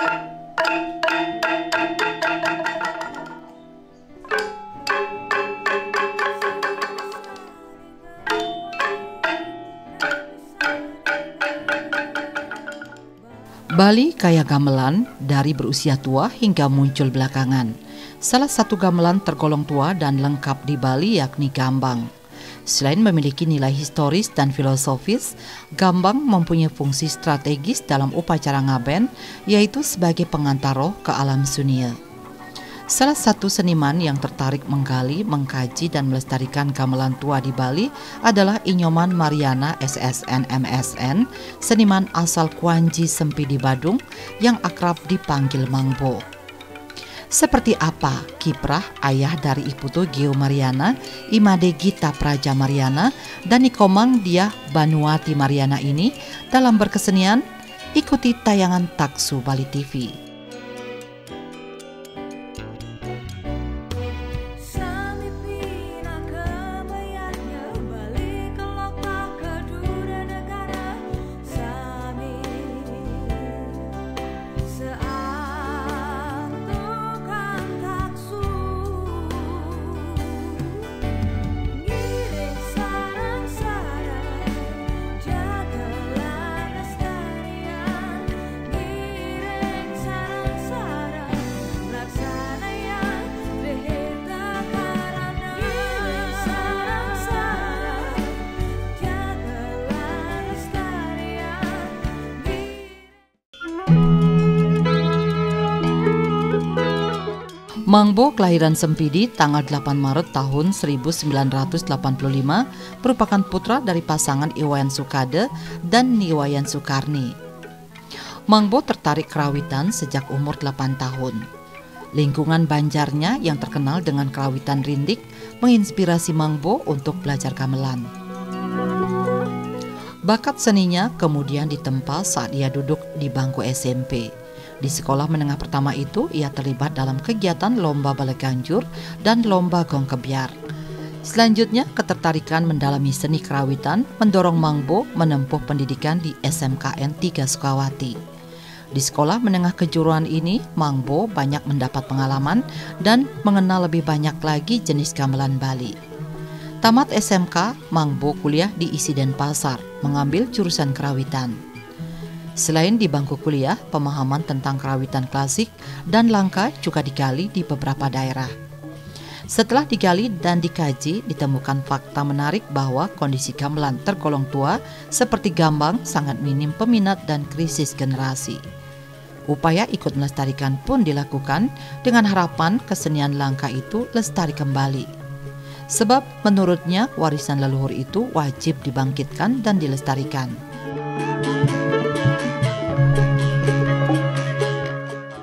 Bali kaya gamelan dari berusia tua hingga muncul belakangan. Salah satu gamelan tergolong tua dan lengkap di Bali yakni gambang. Selain memiliki nilai historis dan filosofis, gambang mempunyai fungsi strategis dalam upacara ngaben, yaitu sebagai pengantar roh ke alam sunia. Salah satu seniman yang tertarik menggali, mengkaji, dan melestarikan gamelan tua di Bali adalah Inyoman Mariana SSN MSN, seniman asal Kuanji Sempidi Badung yang akrab dipanggil Mangbo. Seperti apa kiprah ayah dari Iputu Geo Mariana, Imade Gita Praja Mariana, dan Ikomang Diah Banuati Mariana ini dalam berkesenian? Ikuti tayangan Taksu Bali TV. Mangbo kelahiran Sempidi tanggal 8 Maret tahun 1985 merupakan putra dari pasangan Iwayan Sukade dan Niwayan Sukarni. Mangbo tertarik kerawitan sejak umur 8 tahun. Lingkungan Banjarnya yang terkenal dengan kerawitan rindik menginspirasi Mangbo untuk belajar gamelan. Bakat seninya kemudian ditempa saat ia duduk di bangku SMP. Di sekolah menengah pertama itu, ia terlibat dalam kegiatan lomba baleganjur dan lomba gong kebiar. Selanjutnya, ketertarikan mendalami seni kerawitan mendorong Mangbo menempuh pendidikan di SMKN 3 Sukawati. Di sekolah menengah kejuruan ini, Mangbo banyak mendapat pengalaman dan mengenal lebih banyak lagi jenis gamelan Bali. Tamat SMK, Mangbo kuliah di ISI Denpasar, mengambil jurusan kerawitan. Selain di bangku kuliah, pemahaman tentang kerawitan klasik dan langka juga digali di beberapa daerah. Setelah digali dan dikaji, ditemukan fakta menarik bahwa kondisi gamelan tergolong tua seperti gambang sangat minim peminat dan krisis generasi. Upaya ikut melestarikan pun dilakukan dengan harapan kesenian langka itu lestari kembali. Sebab menurutnya warisan leluhur itu wajib dibangkitkan dan dilestarikan.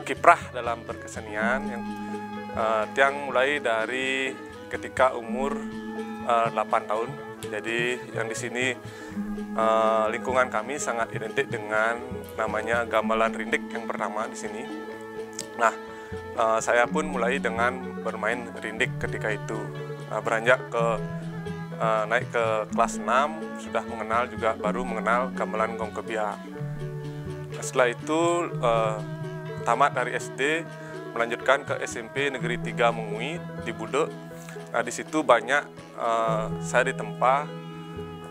Kiprah dalam berkesenian yang mulai dari ketika umur 8 tahun. Jadi yang di sini lingkungan kami sangat identik dengan namanya gamelan rindik yang pertama di sini. Nah, saya pun mulai dengan bermain rindik ketika itu. Beranjak ke naik ke kelas 6 sudah baru mengenal gamelan gong kebiar. Setelah itu tamat dari SD, melanjutkan ke SMP Negeri 3 Mengui di Budek. Nah, di situ banyak saya ditempa,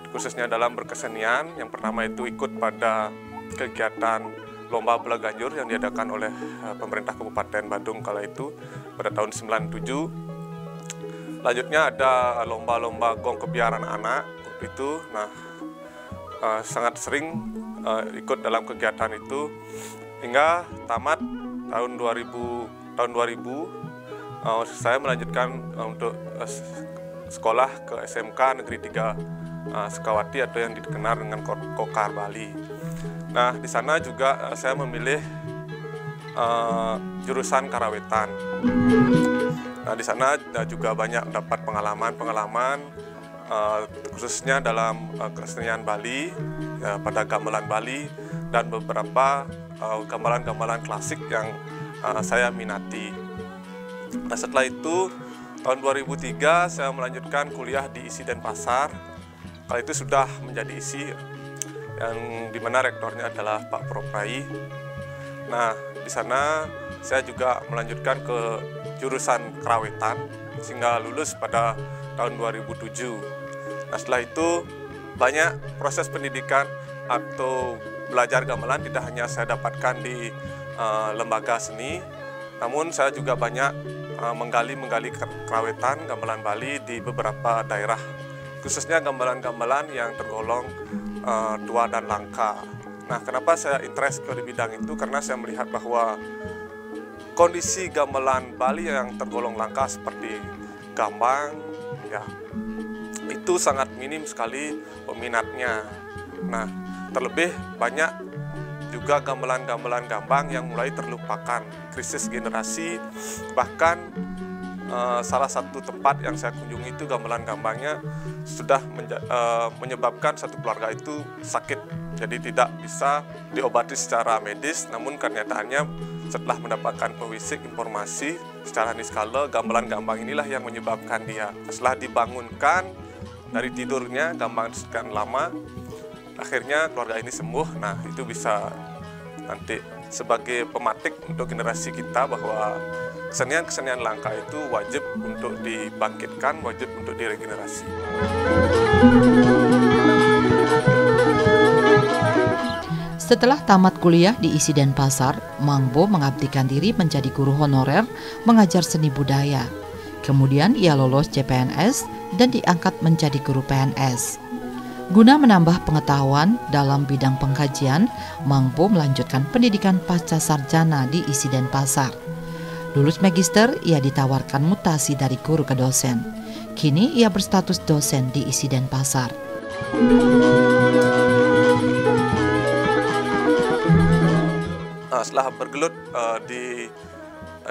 khususnya dalam berkesenian. Yang pertama itu ikut pada kegiatan lomba baleganjur yang diadakan oleh pemerintah Kabupaten Badung kala itu pada tahun 97. Lanjutnya ada lomba-lomba gong kebiar anak-anak waktu itu. Nah, sangat sering ikut dalam kegiatan itu. Hingga tamat tahun 2000 saya melanjutkan untuk sekolah ke SMK Negeri 3 Sukawati atau yang dikenal dengan Kokar Bali. Nah, di sana juga saya memilih jurusan karawitan. Nah, di sana juga banyak mendapat pengalaman khususnya dalam kesenian Bali, pada gamelan Bali dan beberapa gamelan-gamelan klasik yang saya minati. Nah, setelah itu tahun 2003 saya melanjutkan kuliah di ISI Denpasar. Kala itu sudah menjadi ISI yang dimana rektornya adalah Pak Proprai. Nah, di sana saya juga melanjutkan ke jurusan kerawitan sehingga lulus pada tahun 2007. Nah, setelah itu banyak proses pendidikan atau belajar gamelan tidak hanya saya dapatkan di lembaga seni, namun saya juga banyak menggali kerawitan gamelan Bali di beberapa daerah, khususnya gamelan-gamelan yang tergolong tua dan langka. Nah, kenapa saya interest ke bidang itu? Karena saya melihat bahwa kondisi gamelan Bali yang tergolong langka seperti gambang, ya, itu sangat minim sekali peminatnya. Nah, terlebih banyak juga gamelan-gamelan gambang yang mulai terlupakan, krisis generasi. Bahkan salah satu tempat yang saya kunjungi itu gamelan gambangnya sudah menyebabkan satu keluarga itu sakit, jadi tidak bisa diobati secara medis. Namun kenyataannya setelah mendapatkan pewisik informasi secara niskala, gamelan gambang inilah yang menyebabkan dia. Setelah dibangunkan dari tidurnya, gambang sekian lama, akhirnya keluarga ini sembuh. Nah, itu bisa nanti sebagai pematik untuk generasi kita bahwa kesenian-kesenian langka itu wajib untuk dibangkitkan, wajib untuk diregenerasi. Setelah tamat kuliah di ISI Denpasar, Mang Bo mengabdikan diri menjadi guru honorer mengajar seni budaya. Kemudian ia lolos CPNS dan diangkat menjadi guru PNS. Guna menambah pengetahuan dalam bidang pengkajian, Mang Bo melanjutkan pendidikan pasca sarjana di ISI Denpasar. Lulus magister, ia ditawarkan mutasi dari guru ke dosen. Kini ia berstatus dosen di ISI Denpasar. Setelah bergelut di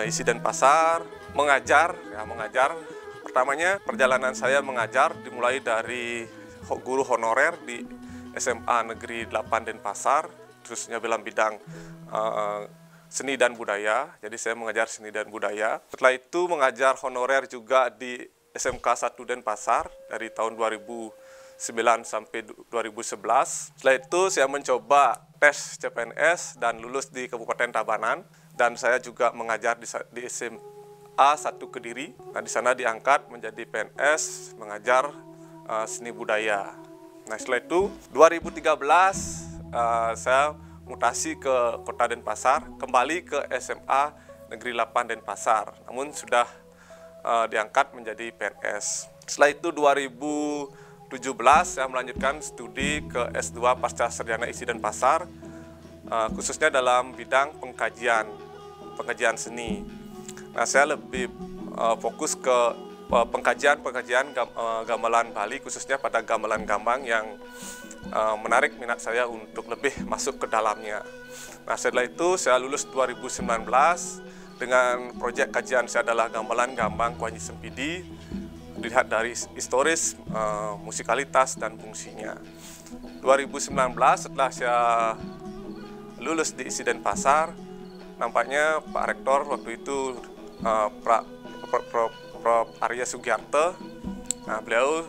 ISI Denpasar, mengajar. Pertamanya perjalanan saya mengajar dimulai dari guru honorer di SMA Negeri 8 Denpasar, khususnya dalam bidang seni dan budaya. Jadi saya mengajar seni dan budaya. Setelah itu mengajar honorer juga di SMK 1 Denpasar dari tahun 2009 sampai 2011. Setelah itu saya mencoba tes CPNS dan lulus di Kabupaten Tabanan, dan saya juga mengajar di SMA 1 Kediri. Nah, di sana diangkat menjadi PNS mengajar seni budaya. Nah, setelah itu 2013 saya mutasi ke Kota Denpasar, kembali ke SMA Negeri 8 Denpasar, namun sudah diangkat menjadi PNS. Setelah itu 2017 saya melanjutkan studi ke S2 Pasca Sarjana ISI Denpasar, khususnya dalam bidang pengkajian seni. Nah, saya lebih fokus ke pengkajian gamelan Bali, khususnya pada gamelan gambang yang menarik minat saya untuk lebih masuk ke dalamnya. Nah, setelah itu saya lulus 2019 dengan proyek kajian saya adalah gamelan gambang Kuanyi Sempidi, dilihat dari historis, musikalitas, dan fungsinya. 2019 setelah saya lulus di ISI Denpasar, nampaknya Pak Rektor waktu itu Prof. Arya Sugiarto, nah, beliau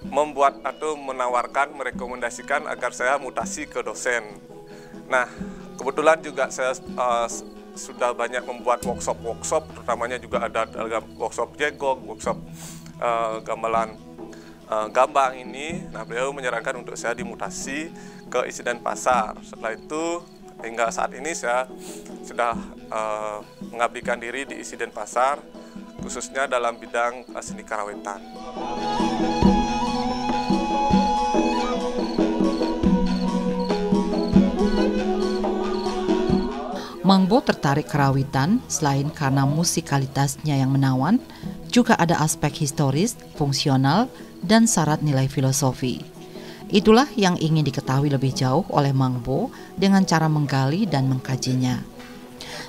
membuat atau merekomendasikan agar saya mutasi ke dosen. Nah, kebetulan juga saya sudah banyak membuat workshop, terutamanya juga ada workshop jegok, workshop gamelan gambang ini. Nah, beliau menyarankan untuk saya dimutasi ke ISI Denpasar. Setelah itu hingga saat ini saya sudah mengabdikan diri di ISI Denpasar, khususnya dalam bidang seni karawitan. Mang Bo tertarik kerawitan selain karena musikalitasnya yang menawan, juga ada aspek historis, fungsional, dan syarat nilai filosofi. Itulah yang ingin diketahui lebih jauh oleh Mang Bo dengan cara menggali dan mengkajinya.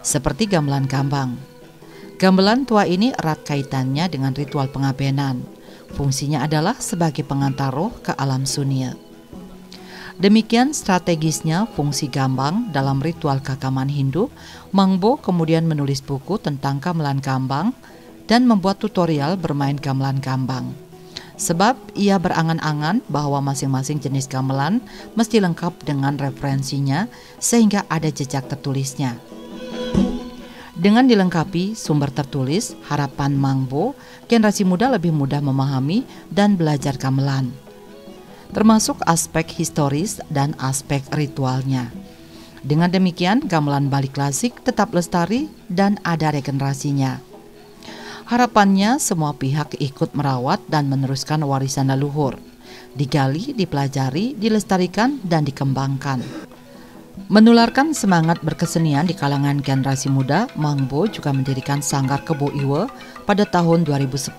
Seperti gamelan gambang. Gamelan tua ini erat kaitannya dengan ritual pengabenan. Fungsinya adalah sebagai pengantar roh ke alam sunia. Demikian strategisnya fungsi gambang dalam ritual keagamaan Hindu. Mang Bo kemudian menulis buku tentang gamelan gambang dan membuat tutorial bermain gamelan gambang. Sebab ia berangan-angan bahwa masing-masing jenis gamelan mesti lengkap dengan referensinya sehingga ada jejak tertulisnya. Dengan dilengkapi sumber tertulis, harapan Mangbo, generasi muda lebih mudah memahami dan belajar gamelan, termasuk aspek historis dan aspek ritualnya. Dengan demikian, gamelan Bali klasik tetap lestari dan ada regenerasinya. Harapannya semua pihak ikut merawat dan meneruskan warisan leluhur, digali, dipelajari, dilestarikan, dan dikembangkan. Menularkan semangat berkesenian di kalangan generasi muda, Mangbo juga mendirikan Sanggar Kebo Iwe pada tahun 2010.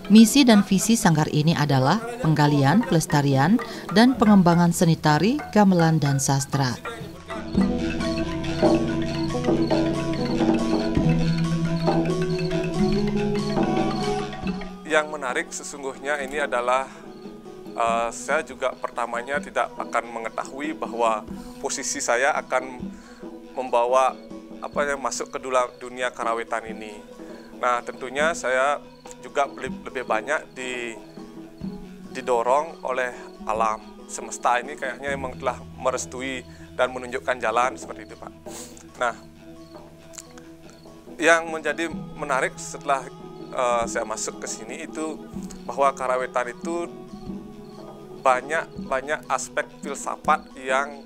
Misi dan visi sanggar ini adalah penggalian, pelestarian, dan pengembangan seni tari, gamelan, dan sastra. Yang menarik sesungguhnya ini adalah saya juga pertamanya tidak akan mengetahui bahwa posisi saya akan membawa masuk ke dunia karawitan ini. Nah, tentunya saya juga lebih banyak didorong oleh alam semesta ini, kayaknya memang telah merestui dan menunjukkan jalan seperti itu, Pak. Nah, yang menjadi menarik setelah saya masuk ke sini itu bahwa karawitan itu banyak aspek filsafat yang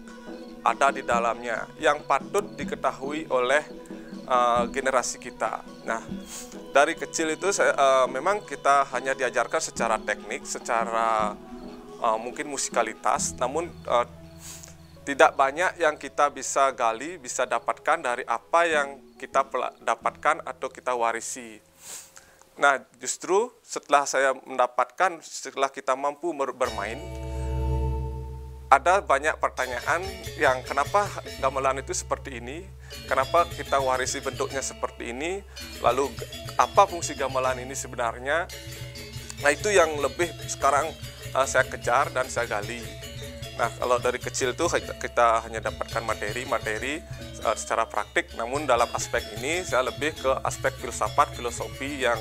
ada di dalamnya yang patut diketahui oleh generasi kita. Nah, dari kecil itu memang kita hanya diajarkan secara teknik, secara mungkin musikalitas, namun tidak banyak yang kita bisa gali, bisa dapatkan dari apa yang kita dapatkan atau kita warisi. Nah, justru setelah kita mampu bermain, ada banyak pertanyaan yang kenapa gamelan itu seperti ini, kenapa kita warisi bentuknya seperti ini, lalu apa fungsi gamelan ini sebenarnya. Nah, itu yang lebih sekarang saya kejar dan saya gali. Nah, kalau dari kecil itu kita hanya dapatkan materi secara praktik, namun dalam aspek ini saya lebih ke aspek filsafat, filosofi yang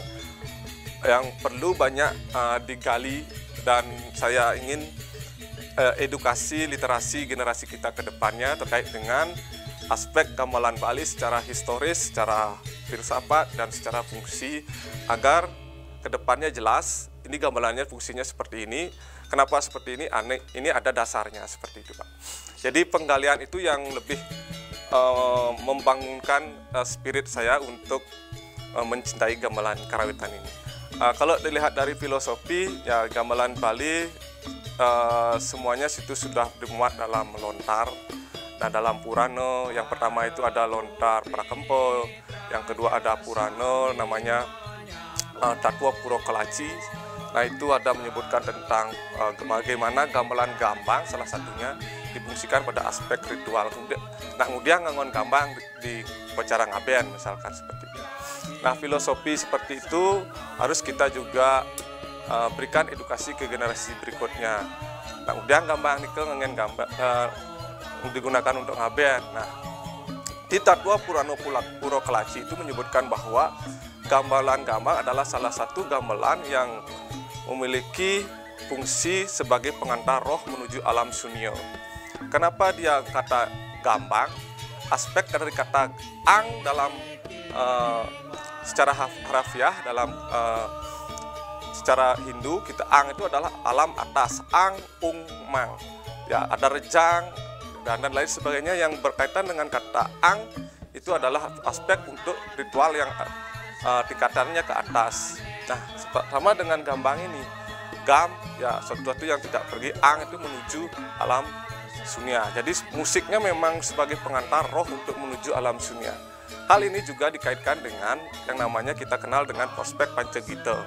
perlu banyak digali, dan saya ingin edukasi literasi generasi kita ke depannya terkait dengan aspek gamelan Bali secara historis, secara filsafat, dan secara fungsi, agar ke depannya jelas ini gamelannya fungsinya seperti ini, kenapa seperti ini, ini ada dasarnya seperti itu, Pak. Jadi penggalian itu yang lebih membangunkan spirit saya untuk mencintai gamelan karawitan ini. Kalau dilihat dari filosofi, ya gamelan Bali semuanya situ sudah dimuat dalam lontar. Nah, dalam Purana, yang pertama itu ada lontar Prakempo, yang kedua ada Purana namanya Tatwa Puro Kelaci. Nah, itu ada menyebutkan tentang bagaimana gamelan gambang salah satunya difungsikan pada aspek ritual. Kemudian ngangon gambang di upacara ngaben misalkan seperti itu. Nah, filosofi seperti itu harus kita juga berikan edukasi ke generasi berikutnya. Nah, kemudian gambang nikel ngengen gambang digunakan untuk ngaben. Nah, di Tatwa Purano Puro Kelaci itu menyebutkan bahwa gamelan gambang adalah salah satu gamelan yang memiliki fungsi sebagai pengantar roh menuju alam sunyo. Kenapa dia kata gambang? Aspek dari kata ang dalam secara harfiah dalam secara Hindu, kita ang itu adalah alam atas, ang, ung, mang. Ya, ada rejang dan lain sebagainya yang berkaitan dengan kata ang, itu adalah aspek untuk ritual yang tingkatannya ke atas. Nah, sama dengan gambang ini, gam ya sesuatu yang tidak pergi, ang itu menuju alam sunya. Jadi musiknya memang sebagai pengantar roh untuk menuju alam sunya. Hal ini juga dikaitkan dengan yang namanya kita kenal dengan prospek Pancagita.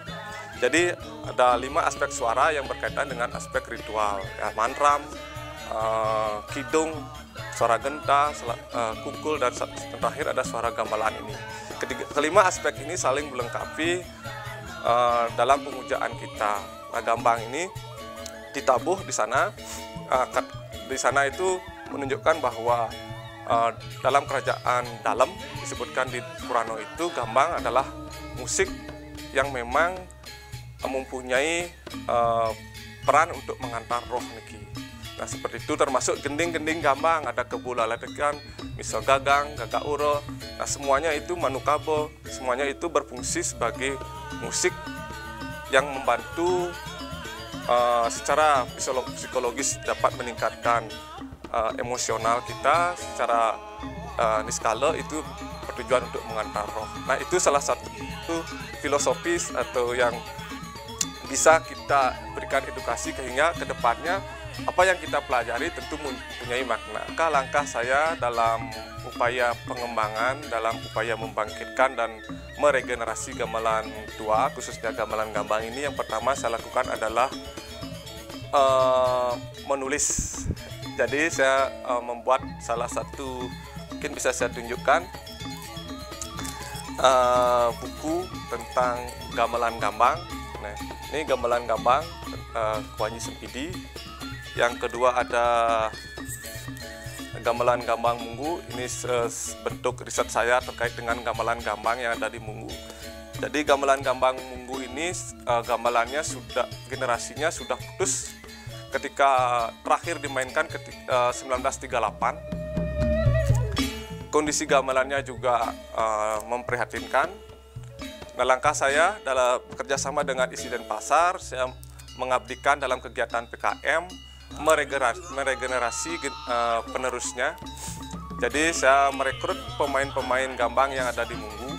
Jadi ada 5 aspek suara yang berkaitan dengan aspek ritual, ya, mantram, kidung, suara genta, kukul, dan terakhir ada suara gamelan ini. Kelima aspek ini saling melengkapi dalam pemujaan kita. Nah, gambang ini ditabuh di sana. Di sana itu menunjukkan bahwa dalam kerajaan dalam disebutkan di Purano itu gambang adalah musik yang memang mempunyai peran untuk mengantar roh niki. Nah, seperti itu termasuk gending-gending gambang, ada kebu laladegan, misal gagang, gagak uro. Nah, semuanya itu manukabo, semuanya itu berfungsi sebagai musik yang membantu secara psikologis dapat meningkatkan emosional kita, secara niskala itu bertujuan untuk mengantar roh. Nah, itu salah satu filosofis atau yang bisa kita berikan edukasi sehingga kedepannya apa yang kita pelajari tentu mempunyai makna. Maka langkah saya dalam upaya pengembangan, dalam upaya membangkitkan dan meregenerasi gamelan tua, khususnya gamelan gambang ini, yang pertama saya lakukan adalah menulis. Jadi saya membuat salah satu, mungkin bisa saya tunjukkan, buku tentang gamelan gambang. Nah, ini gamelan gambang Kuanyi Sempidi. Yang kedua ada gamelan gambang Munggu. Ini bentuk riset saya terkait dengan gamelan gambang yang ada di Munggu. Jadi gamelan gambang Munggu ini gamelannya sudah generasinya sudah putus ketika terakhir dimainkan ketika 1938. Kondisi gamelannya juga memprihatinkan. Nah, langkah saya dalam bekerjasama dengan ISI Denpasar, saya mengabdikan dalam kegiatan PKM, meregenerasi penerusnya. Jadi saya merekrut pemain-pemain gambang yang ada di Munggu.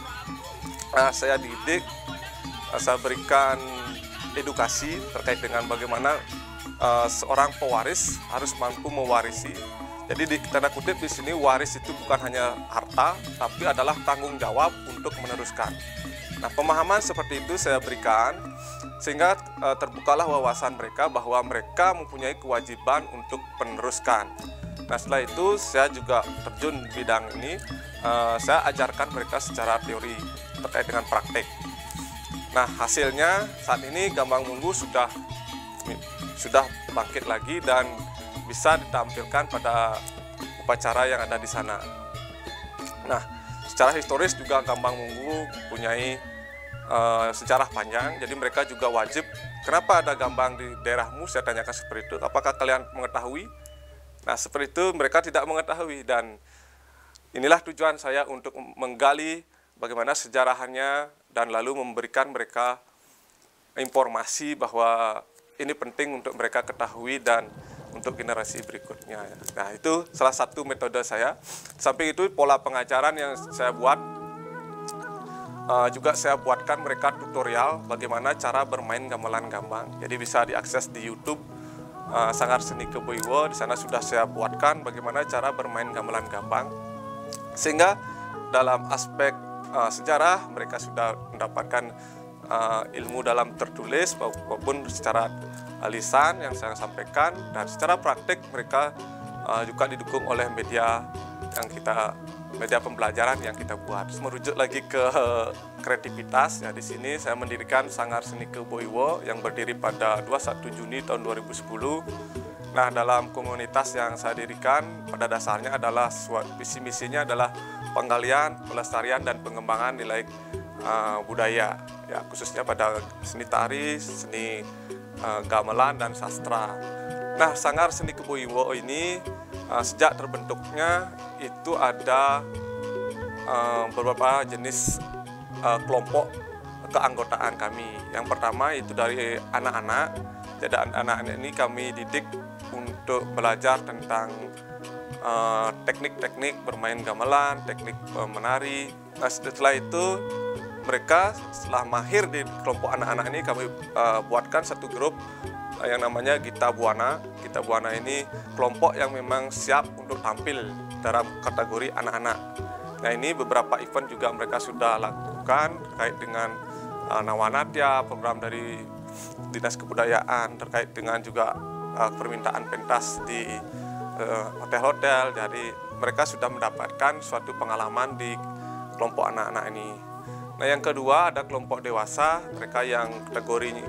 Saya didik, saya berikan edukasi terkait dengan bagaimana seorang pewaris harus mampu mewarisi. Jadi di tanda kutip di sini waris itu bukan hanya harta, tapi adalah tanggung jawab untuk meneruskan. Nah, pemahaman seperti itu saya berikan sehingga terbukalah wawasan mereka bahwa mereka mempunyai kewajiban untuk meneruskan. Nah, setelah itu saya juga terjun di bidang ini, saya ajarkan mereka secara teori terkait dengan praktek. Nah, hasilnya saat ini Gambang Munggu sudah bangkit lagi dan bisa ditampilkan pada upacara yang ada di sana. Nah, secara historis juga Gambang Munggu mempunyai sejarah panjang, jadi mereka juga wajib. Kenapa ada gambang di daerahmu? Saya tanyakan seperti itu. Apakah kalian mengetahui? Nah, seperti itu mereka tidak mengetahui, dan inilah tujuan saya untuk menggali bagaimana sejarahnya dan lalu memberikan mereka informasi bahwa ini penting untuk mereka ketahui dan untuk generasi berikutnya. Nah, itu salah satu metode saya. Samping itu pola pengajaran yang saya buat, juga saya buatkan mereka tutorial bagaimana cara bermain gamelan gambang. Jadi bisa diakses di YouTube Sanggar Seni Keboiwo. Di sana sudah saya buatkan bagaimana cara bermain gamelan gambang. Sehingga dalam aspek sejarah mereka sudah mendapatkan ilmu dalam tertulis maupun secara lisan yang saya sampaikan, dan secara praktik mereka juga didukung oleh media pembelajaran yang kita buat. Merujuk lagi ke kreativitas, ya di sini saya mendirikan Sanggar Seni Keboiwo yang berdiri pada 21 Juni tahun 2010. Nah, dalam komunitas yang saya dirikan pada dasarnya adalah visi misinya adalah penggalian, pelestarian dan pengembangan nilai budaya, ya khususnya pada seni tari, seni gamelan dan sastra. Nah, Sanggar Seni Keboiwo ini sejak terbentuknya itu ada beberapa jenis kelompok keanggotaan kami. Yang pertama itu dari anak-anak. Jadi anak-anak ini kami didik untuk belajar tentang teknik-teknik bermain gamelan, teknik menari. Nah, setelah itu mereka setelah mahir di kelompok anak-anak ini, kami buatkan satu grup yang namanya Gita Buana. Gita Buana ini kelompok yang memang siap untuk tampil dalam kategori anak-anak. Nah, ini beberapa event juga mereka sudah lakukan terkait dengan Nawanatya, program dari Dinas Kebudayaan, terkait dengan juga permintaan pentas di hotel-hotel. Jadi mereka sudah mendapatkan suatu pengalaman di kelompok anak-anak ini. Nah, yang kedua ada kelompok dewasa, mereka yang kategori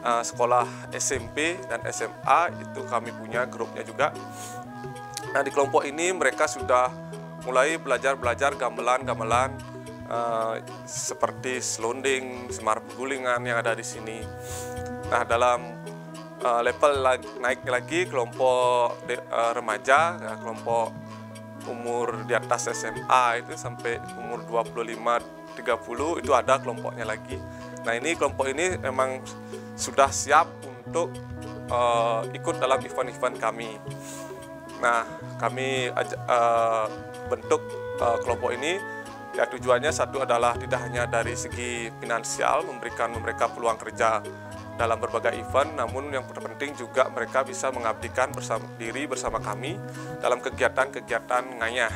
sekolah SMP dan SMA, itu kami punya grupnya juga. Nah, di kelompok ini mereka sudah mulai belajar gamelan-gamelan seperti selonding, semar pegulingan yang ada di sini. Nah, dalam level naik lagi kelompok remaja, ya, kelompok umur di atas SMA itu sampai umur 25-30 itu ada kelompoknya lagi. Nah ini kelompok ini memang sudah siap untuk ikut dalam event-event kami. Nah kami bentuk kelompok ini ya tujuannya satu adalah tidak hanya dari segi finansial memberikan mereka peluang kerja dalam berbagai event, namun yang terpenting juga mereka bisa mengabdikan diri bersama kami dalam kegiatan-kegiatan ngayah.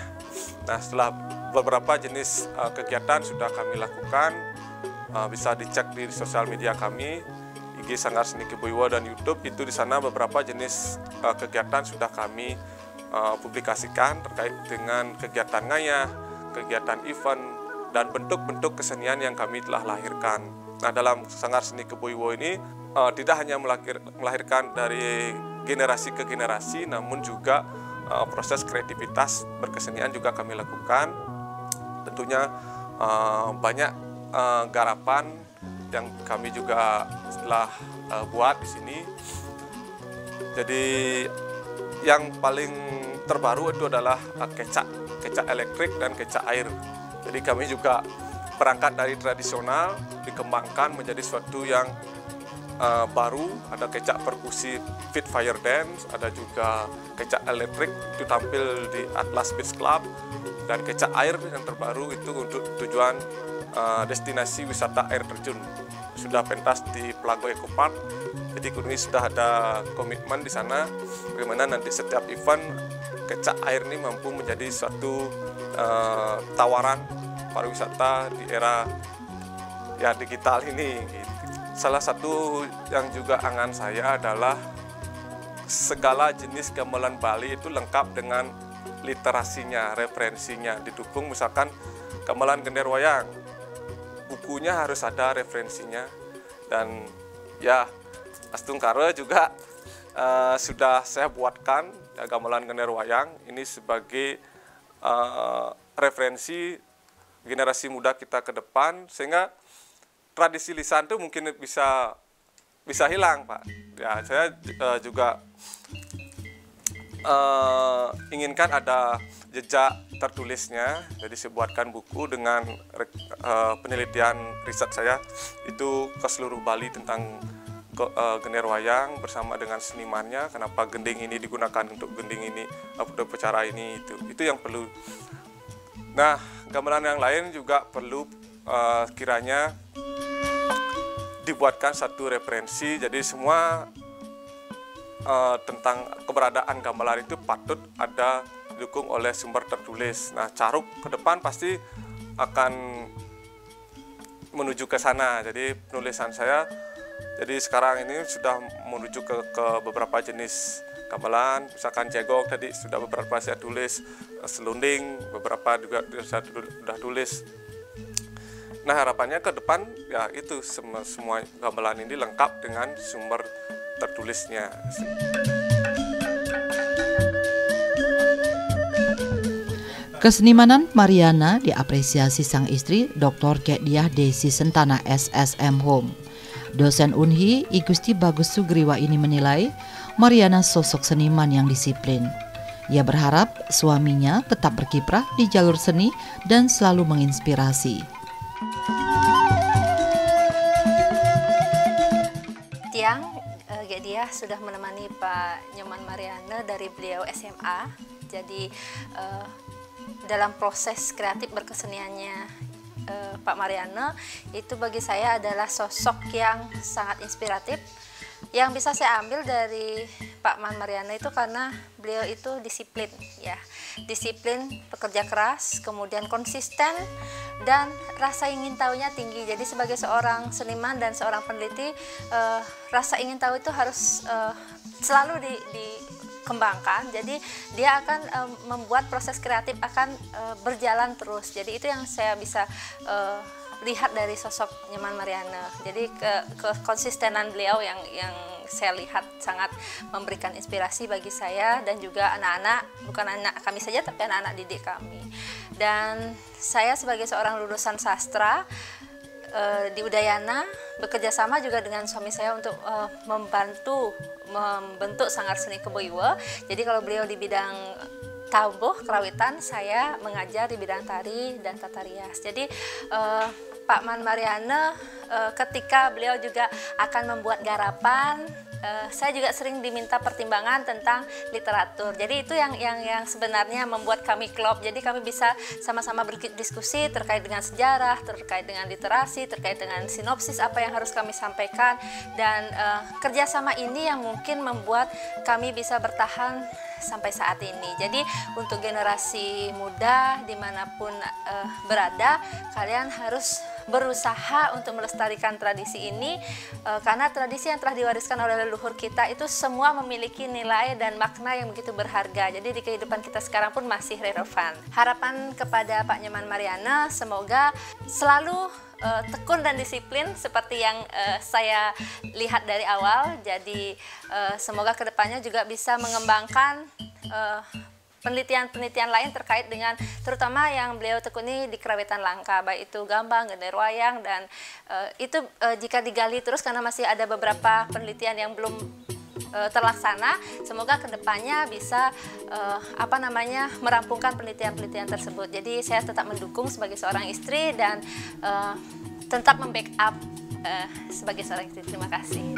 Nah setelah beberapa jenis kegiatan sudah kami lakukan, bisa dicek di sosial media kami, IG Sanggar Seni Kebuyua dan YouTube, itu di sana beberapa jenis kegiatan sudah kami publikasikan terkait dengan kegiatan ngayah, kegiatan event, dan bentuk-bentuk kesenian yang kami telah lahirkan. Nah dalam Sanggar Seni Kebuyua ini tidak hanya melahirkan dari generasi ke generasi, namun juga proses kreativitas berkesenian juga kami lakukan. Tentunya banyak garapan yang kami juga telah buat di sini. Jadi yang paling terbaru itu adalah kecak elektrik dan kecak air. Jadi kami juga berangkat dari tradisional dikembangkan menjadi sesuatu yang baru. Ada kecak perkusi Fit Fire Dance, ada juga kecak elektrik itu tampil di Atlas Beach Club, dan kecak air yang terbaru itu untuk tujuan destinasi wisata air terjun sudah pentas di Pelago Eco Park. Jadi ini sudah ada komitmen di sana bagaimana nanti setiap event kecak air ini mampu menjadi suatu tawaran pariwisata di era ya digital ini gitu. Salah satu yang juga angan saya adalah segala jenis gamelan Bali itu lengkap dengan literasinya, referensinya, didukung misalkan gamelan gender wayang, bukunya harus ada referensinya, dan ya Astungkara juga sudah saya buatkan ya, gamelan gender wayang ini sebagai referensi generasi muda kita ke depan, sehingga tradisi lisan itu mungkin bisa hilang, Pak. Ya, saya juga inginkan ada jejak tertulisnya. Jadi saya buatkan buku dengan penelitian riset saya itu ke seluruh Bali tentang gender wayang bersama dengan senimannya. Kenapa gending ini digunakan untuk gending ini, untuk upacara ini, itu yang perlu. Nah, gamelan yang lain juga perlu kiranya dibuatkan satu referensi. Jadi semua tentang keberadaan gamelan itu patut ada didukung oleh sumber tertulis. Nah, Caruk ke depan pasti akan menuju ke sana. Jadi penulisan saya jadi sekarang ini sudah menuju ke beberapa jenis gamelan, misalkan cegok tadi sudah beberapa saya tulis, selunding beberapa juga saya sudah tulis. Nah, harapannya ke depan ya itu semua gamelan ini lengkap dengan sumber tertulisnya. Kesenimanan Mariana diapresiasi sang istri Dr. Kediah Desi Sentana SSM Home. Dosen Unhi I Gusti Bagus Sugriwa ini menilai Mariana sosok seniman yang disiplin. Ia berharap suaminya tetap berkiprah di jalur seni dan selalu menginspirasi. Tiang Kediah sudah menemani Pak Nyoman Mariana dari beliau SMA. Jadi dalam proses kreatif berkeseniannya Pak Mariana itu bagi saya adalah sosok yang sangat inspiratif. Yang bisa saya ambil dari Pak Man Mariana itu karena beliau itu disiplin, ya, disiplin, pekerja keras, kemudian konsisten dan rasa ingin tahunya tinggi. Jadi sebagai seorang seniman dan seorang peneliti, rasa ingin tahu itu harus selalu dikembangkan. Jadi dia akan membuat proses kreatif akan berjalan terus. Jadi itu yang saya bisa lihat dari sosok Nyoman Mariana. Jadi kekonsistenan beliau yang saya lihat sangat memberikan inspirasi bagi saya dan juga anak-anak, bukan anak kami saja tapi anak-anak didik kami. Dan saya sebagai seorang lulusan sastra, di Udayana, bekerja sama juga dengan suami saya untuk membentuk Sanggar Seni Kebo Iweh. Jadi kalau beliau di bidang tabuh kerawitan, saya mengajar di bidang tari dan tata rias. Jadi Pak Man Mariana ketika beliau juga akan membuat garapan, saya juga sering diminta pertimbangan tentang literatur. Jadi itu yang sebenarnya membuat kami klop. Jadi kami bisa sama-sama berdiskusi terkait dengan sejarah, terkait dengan literasi, terkait dengan sinopsis apa yang harus kami sampaikan. Dan kerjasama ini yang mungkin membuat kami bisa bertahan sampai saat ini. Jadi untuk generasi muda dimanapun berada, kalian harus berusaha untuk melestarikan tradisi ini, karena tradisi yang telah diwariskan oleh leluhur kita itu semua memiliki nilai dan makna yang begitu berharga. Jadi di kehidupan kita sekarang pun masih relevan. Harapan kepada Pak Nyoman Mariana, semoga selalu tekun dan disiplin seperti yang saya lihat dari awal. Jadi semoga kedepannya juga bisa mengembangkan penelitian-penelitian lain terkait dengan terutama yang beliau tekuni di kerawitan langka, baik itu gambang, gender wayang, dan itu jika digali terus karena masih ada beberapa penelitian yang belum terlaksana, semoga kedepannya bisa merampungkan penelitian-penelitian tersebut. Jadi saya tetap mendukung sebagai seorang istri dan tetap membackup sebagai seorang istri. Terima kasih.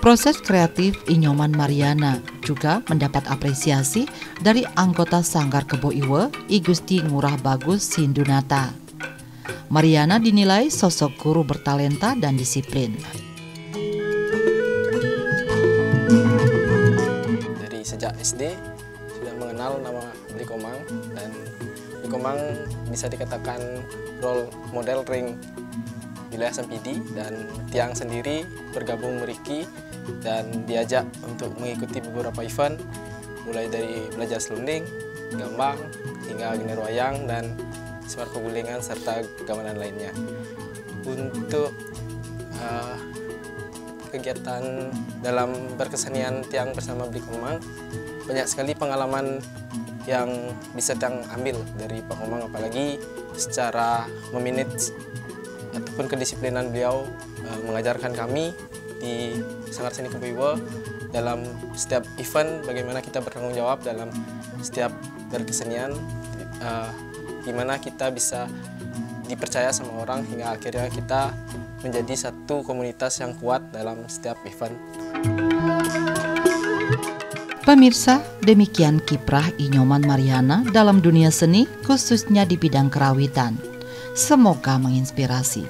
Proses kreatif Inyoman Mariana juga mendapat apresiasi dari anggota Sanggar Kebo Iweh, I Gusti Ngurah Bagus Sindunata. Mariana dinilai sosok guru bertalenta dan disiplin. Dari sejak SD sudah mengenal nama Bli Komang, dan Bli Komang bisa dikatakan role model ring wilayah Sempidi, dan Tiang sendiri bergabung meriki dan diajak untuk mengikuti beberapa event, mulai dari belajar selunding, gambang, hingga gender wayang dan semar pegulingan serta gamelan lainnya. Untuk kegiatan dalam berkesenian Tiang bersama Bli Komang, banyak sekali pengalaman yang bisa Tiang ambil dari Pak Komang, apalagi secara memanage ataupun kedisiplinan beliau mengajarkan kami di Sanggar Seni Kebo Iweh dalam setiap event bagaimana kita bertanggung jawab dalam setiap berkesenian, gimana kita bisa dipercaya sama orang hingga akhirnya kita menjadi satu komunitas yang kuat dalam setiap event. Pemirsa, demikian kiprah Inyoman Mariana dalam dunia seni, khususnya di bidang kerawitan. Semoga menginspirasi.